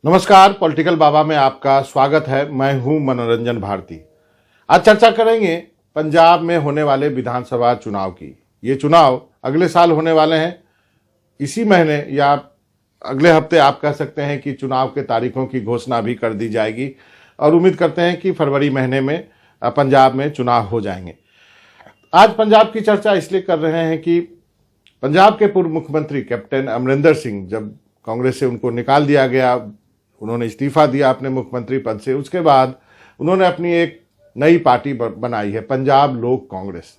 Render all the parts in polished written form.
नमस्कार, पॉलिटिकल बाबा में आपका स्वागत है। मैं हूं मनोरंजन भारती। आज चर्चा करेंगे पंजाब में होने वाले विधानसभा चुनाव की। ये चुनाव अगले साल होने वाले हैं। इसी महीने या अगले हफ्ते आप कह सकते हैं कि चुनाव के तारीखों की घोषणा भी कर दी जाएगी और उम्मीद करते हैं कि फरवरी महीने में पंजाब में चुनाव हो जाएंगे। आज पंजाब की चर्चा इसलिए कर रहे हैं कि पंजाब के पूर्व मुख्यमंत्री कैप्टन अमरिंदर सिंह, जब कांग्रेस से उनको निकाल दिया गया, उन्होंने इस्तीफा दिया अपने मुख्यमंत्री पद से, उसके बाद उन्होंने अपनी एक नई पार्टी बनाई है, पंजाब लोक कांग्रेस।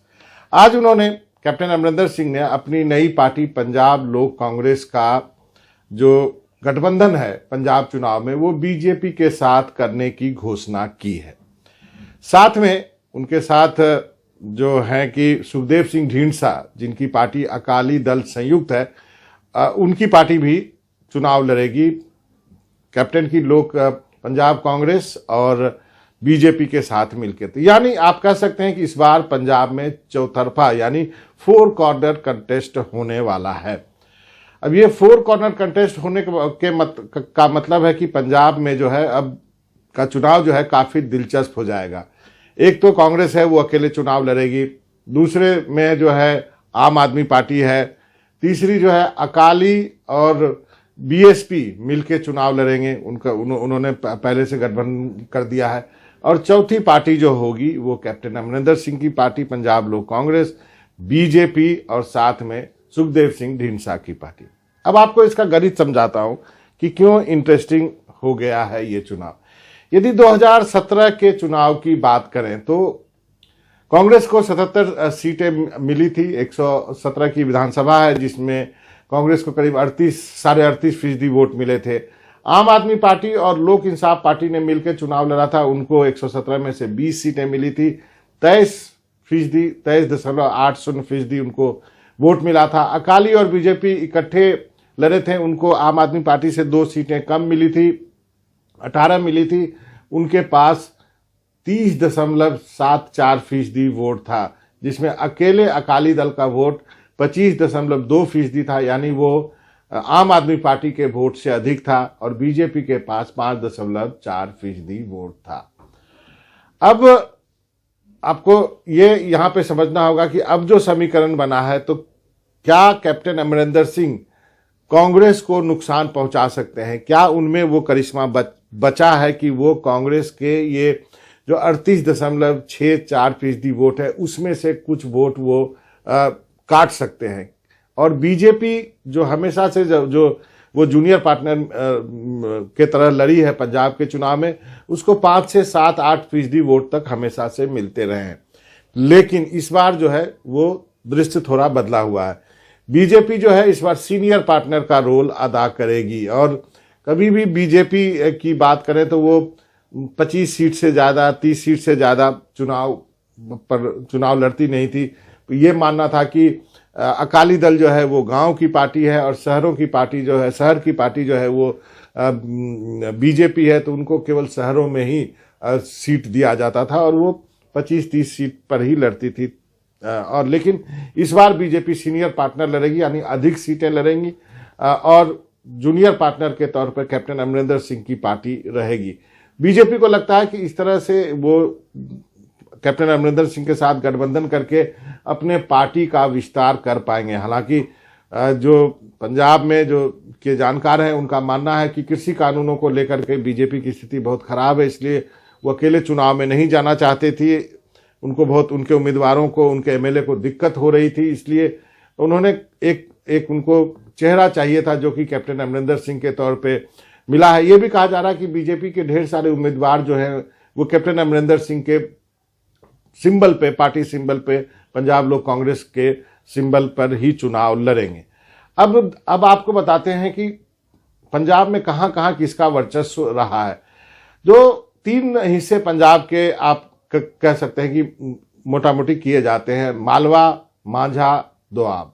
आज उन्होंने, कैप्टन अमरिंदर सिंह ने अपनी नई पार्टी पंजाब लोक कांग्रेस का जो गठबंधन है पंजाब चुनाव में, वो बीजेपी के साथ करने की घोषणा की है। साथ में उनके साथ जो है कि सुखदेव सिंह ढींढसा, जिनकी पार्टी अकाली दल संयुक्त है, उनकी पार्टी भी चुनाव लड़ेगी कैप्टन की लोक पंजाब कांग्रेस और बीजेपी के साथ मिलकर। तो यानी आप कह सकते हैं कि इस बार पंजाब में चौतरफा यानी 4 कॉर्नर कंटेस्ट होने वाला है। अब ये 4 कॉर्नर कंटेस्ट होने का मतलब है कि पंजाब में जो है अब का चुनाव जो है काफी दिलचस्प हो जाएगा। एक तो कांग्रेस है, वो अकेले चुनाव लड़ेगी। दूसरे में जो है आम आदमी पार्टी है। तीसरी जो है अकाली और बीएसपी मिलके चुनाव लड़ेंगे, उन्होंने पहले से गठबंधन कर दिया है। और चौथी पार्टी जो होगी वो कैप्टन अमरिंदर सिंह की पार्टी पंजाब लोक कांग्रेस, बीजेपी और साथ में सुखदेव सिंह ढींढसा की पार्टी। अब आपको इसका गणित समझाता हूं कि क्यों इंटरेस्टिंग हो गया है ये चुनाव। यदि 2017 के चुनाव की बात करें तो कांग्रेस को 77 सीटें मिली थी। 117 की विधानसभा है जिसमें कांग्रेस को करीब 38.5% वोट मिले थे। आम आदमी पार्टी और लोक इंसाफ पार्टी ने मिलकर चुनाव लड़ा था, उनको 117 में से 20 सीटें मिली थी। 23.80% उनको वोट मिला था। अकाली और बीजेपी इकट्ठे लड़े थे, उनको आम आदमी पार्टी से 2 सीटें कम मिली थी, 18 मिली थी। उनके पास 30.74% वोट था, जिसमें अकेले अकाली दल का वोट 25.2% था, यानी वो आम आदमी पार्टी के वोट से अधिक था। और बीजेपी के पास 5.4% वोट था। अब आपको ये यहां पे समझना होगा कि अब जो समीकरण बना है, तो क्या कैप्टन अमरिंदर सिंह कांग्रेस को नुकसान पहुंचा सकते हैं? क्या उनमें वो करिश्मा बचा है कि वो कांग्रेस के ये जो 38.64% वोट है, उसमें से कुछ वोट वो काट सकते हैं? और बीजेपी जो हमेशा से जो वो जूनियर पार्टनर के तरह लड़ी है पंजाब के चुनाव में, उसको 5 से 7-8% वोट तक हमेशा से मिलते रहे हैं। लेकिन इस बार जो है वो दृश्य थोड़ा बदला हुआ है। बीजेपी जो है इस बार सीनियर पार्टनर का रोल अदा करेगी। और कभी भी बीजेपी की बात करें तो वो 25 सीट से ज्यादा, 30 सीट से ज्यादा चुनाव लड़ती नहीं थी। ये मानना था कि अकाली दल जो है वो गांव की पार्टी है और शहर की पार्टी जो है वो बीजेपी है, तो उनको केवल शहरों में ही सीट दिया जाता था और वो 25-30 सीट पर ही लड़ती थी। और लेकिन इस बार बीजेपी सीनियर पार्टनर लड़ेगी, यानी अधिक सीटें लड़ेंगी और जूनियर पार्टनर के तौर पर कैप्टन अमरिंदर सिंह की पार्टी रहेगी। बीजेपी को लगता है कि इस तरह से वो कैप्टन अमरिंदर सिंह के साथ गठबंधन करके अपने पार्टी का विस्तार कर पाएंगे। हालांकि जो पंजाब में जो के जानकार हैं, उनका मानना है कि कृषि कानूनों को लेकर के बीजेपी की स्थिति बहुत खराब है, इसलिए वो अकेले चुनाव में नहीं जाना चाहते थे। उनको बहुत, उनके उम्मीदवारों को, उनके एमएलए को दिक्कत हो रही थी, इसलिए उन्होंने एक उनको चेहरा चाहिए था जो कि कैप्टन अमरिंदर सिंह के तौर पे मिला है। ये भी कहा जा रहा है कि बीजेपी के ढेर सारे उम्मीदवार जो हैं वो कैप्टन अमरिंदर सिंह के सिंबल पे, पार्टी सिंबल पे, पंजाब लोक कांग्रेस के सिंबल पर ही चुनाव लड़ेंगे। अब आपको बताते हैं कि पंजाब में कहां कहां किसका वर्चस्व रहा है। जो 3 हिस्से पंजाब के आप कह सकते हैं कि मोटा मोटी किए जाते हैं, मालवा, मांझा, दोआब।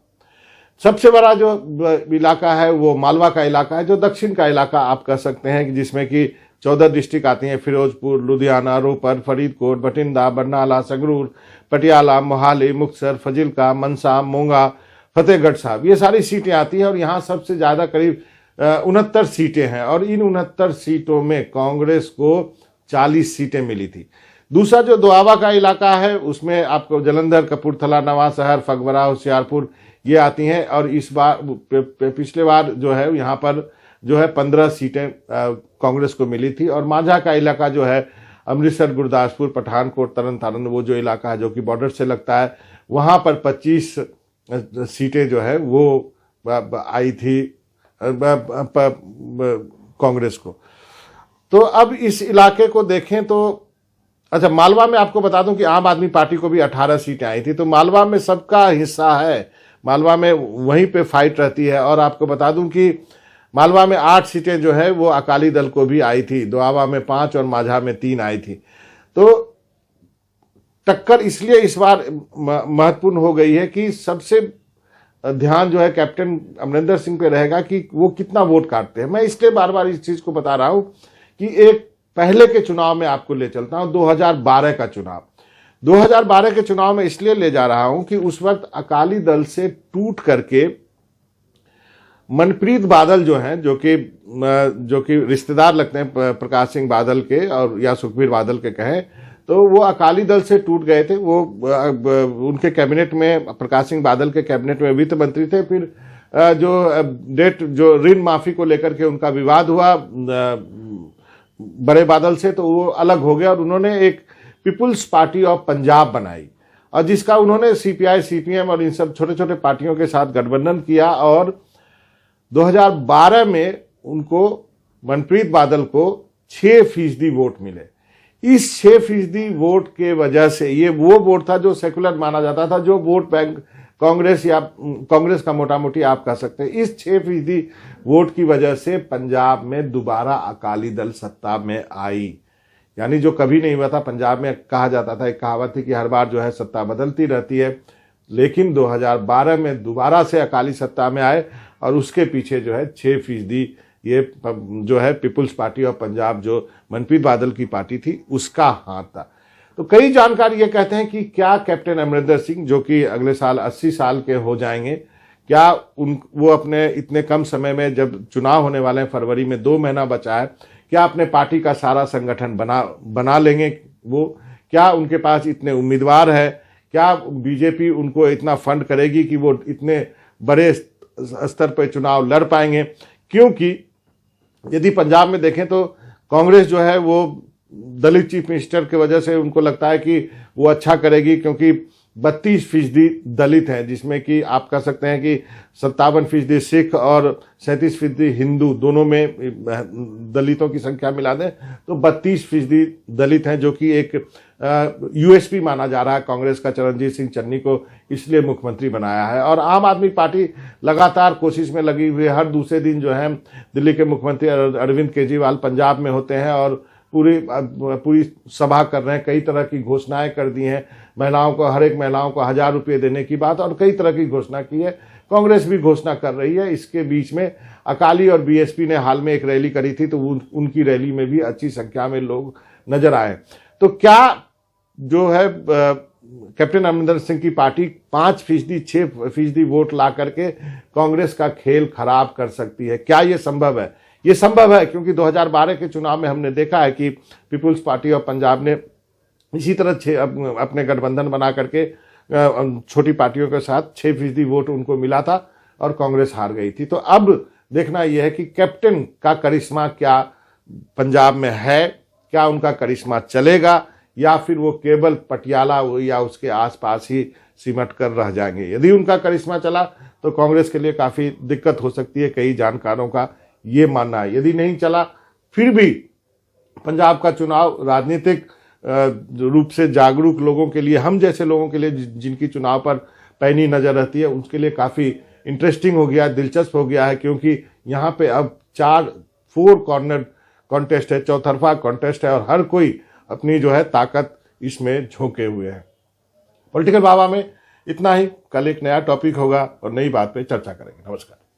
सबसे बड़ा जो इलाका है वो मालवा का इलाका है, जो दक्षिण का इलाका आप कह सकते हैं कि जिसमें कि 14 डिस्ट्रिक्ट आती हैं, फिरोजपुर, लुधियाना, रोपर, फरीदकोट, बठिंडा, बरनाला, संगरूर, पटियाला, मोहाली, मुक्तसर, फजिल्का, मनसा, मोंगा, फतेहगढ़ साहब, ये सारी सीटें आती हैं। और यहाँ सबसे ज्यादा करीब 69 सीटें हैं और इन 69 सीटों में कांग्रेस को 40 सीटें मिली थी। दूसरा जो दोआबा का इलाका है उसमें आपको जलंधर, कपूरथला, नवांशहर, फगवाड़ा, होशियारपुर ये आती हैं और इस बार पिछले बार जो है यहाँ पर जो है 15 सीटें कांग्रेस को मिली थी। और माझा का इलाका जो है अमृतसर, गुरदासपुर, पठानकोट, तरन तारण वो जो इलाका है जो कि बॉर्डर से लगता है, वहाँ पर 25 सीटें जो है वो आई थी कांग्रेस को। तो अब इस इलाके को देखें तो अच्छा, मालवा में आपको बता दूं कि आम आदमी पार्टी को भी 18 सीटें आई थी, तो मालवा में सबका हिस्सा है, मालवा में वहीं पे फाइट रहती है। और आपको बता दूं कि मालवा में 8 सीटें जो है वो अकाली दल को भी आई थी, दोआबा में 5 और माझा में 3 आई थी। तो टक्कर इसलिए इस बार महत्वपूर्ण हो गई है कि सबसे ध्यान जो है कैप्टन अमरिंदर सिंह पे रहेगा कि वो कितना वोट काटते हैं। मैं इसलिए बार बार इस चीज को बता रहा हूं कि एक पहले के चुनाव में आपको ले चलता हूं, 2012 का चुनाव। 2012 के चुनाव में इसलिए ले जा रहा हूं कि उस वक्त अकाली दल से टूट करके मनप्रीत बादल जो हैं, जो कि रिश्तेदार लगते हैं प्रकाश सिंह बादल के और या सुखबीर बादल के कहें, तो वो अकाली दल से टूट गए थे। वो उनके कैबिनेट में, प्रकाश सिंह बादल के कैबिनेट में वित्त मंत्री थे। फिर जो ऋण माफी को लेकर के उनका विवाद हुआ बड़े बादल से, तो वो अलग हो गया और उन्होंने एक पीपुल्स पार्टी ऑफ पंजाब बनाई और जिसका उन्होंने सीपीआई, सीपीएम और इन सब छोटे छोटे पार्टियों के साथ गठबंधन किया। और 2012 में उनको, मनप्रीत बादल को 6% वोट मिले। इस 6% वोट के वजह से, ये वो वोट था जो सेकुलर माना जाता था, जो वोट बैंक कांग्रेस का मोटा मोटी आप कह सकते हैं। इस 6% वोट की वजह से पंजाब में दोबारा अकाली दल सत्ता में आई, यानी जो कभी नहीं हुआ था। पंजाब में कहा जाता था, एक कहावत थी कि हर बार जो है सत्ता बदलती रहती है, लेकिन 2012 में दोबारा से अकाली सत्ता में आए और उसके पीछे जो है 6% ये जो है पीपुल्स पार्टी ऑफ पंजाब, जो मनप्रीत बादल की पार्टी थी, उसका हाथ था। तो कई जानकार ये कहते हैं कि क्या कैप्टन अमरिंदर सिंह, जो कि अगले साल 80 साल के हो जाएंगे, क्या वो अपने इतने कम समय में, जब चुनाव होने वाले हैं फरवरी में, 2 महीना बचा है, क्या अपने पार्टी का सारा संगठन बना लेंगे? वो क्या उनके पास इतने उम्मीदवार है? क्या बीजेपी उनको इतना फंड करेगी कि वो इतने बड़े स्तर पर चुनाव लड़ पाएंगे? क्योंकि यदि पंजाब में देखें तो कांग्रेस जो है वो दलित चीफ मिनिस्टर की वजह से उनको लगता है कि वो अच्छा करेगी, क्योंकि 32% दलित हैं, जिसमें कि आप कह सकते हैं कि 57% सिख और 37% हिंदू, दोनों में दलितों की संख्या मिला दें तो 32% दलित हैं, जो कि एक यूएसपी माना जा रहा है कांग्रेस का। चरणजीत सिंह चन्नी को इसलिए मुख्यमंत्री बनाया है। और आम आदमी पार्टी लगातार कोशिश में लगी हुई है। हर दूसरे दिन जो है दिल्ली के मुख्यमंत्री अरविंद केजरीवाल पंजाब में होते हैं और पूरी सभा कर रहे हैं, कई तरह की घोषणाएं कर दी हैं, महिलाओं को, हर एक महिलाओं को 1000 रुपये देने की बात, और कई तरह की घोषणा की है। कांग्रेस भी घोषणा कर रही है। इसके बीच में अकाली और बीएसपी ने हाल में एक रैली करी थी, तो उनकी रैली में भी अच्छी संख्या में लोग नजर आए। तो क्या जो है कैप्टन अमरिंदर सिंह की पार्टी 5%, 6% वोट ला करके कांग्रेस का खेल खराब कर सकती है? क्या ये संभव है? ये संभव है, क्योंकि 2012 के चुनाव में हमने देखा है कि पीपुल्स पार्टी ऑफ पंजाब ने इसी तरह अपने गठबंधन बना करके छोटी पार्टियों के साथ 6% वोट उनको मिला था और कांग्रेस हार गई थी। तो अब देखना यह है कि कैप्टन का करिश्मा क्या पंजाब में है, क्या उनका करिश्मा चलेगा, या फिर वो केवल पटियाला या उसके आसपास ही सिमट कर रह जाएंगे। यदि उनका करिश्मा चला तो कांग्रेस के लिए काफी दिक्कत हो सकती है, कई जानकारों का ये मानना है। यदि नहीं चला, फिर भी पंजाब का चुनाव राजनीतिक रूप से जागरूक लोगों के लिए, हम जैसे लोगों के लिए जिनकी चुनाव पर पैनी नजर रहती है, उसके लिए काफी इंटरेस्टिंग हो गया है, दिलचस्प हो गया है, क्योंकि यहाँ पे अब 4 कॉर्नर कॉन्टेस्ट है, चौतरफा कॉन्टेस्ट है और हर कोई अपनी जो है ताकत इसमें झोंके हुए हैं। पॉलिटिकल बाबा में इतना ही। कल एक नया टॉपिक होगा और नई बात पे चर्चा करेंगे। नमस्कार।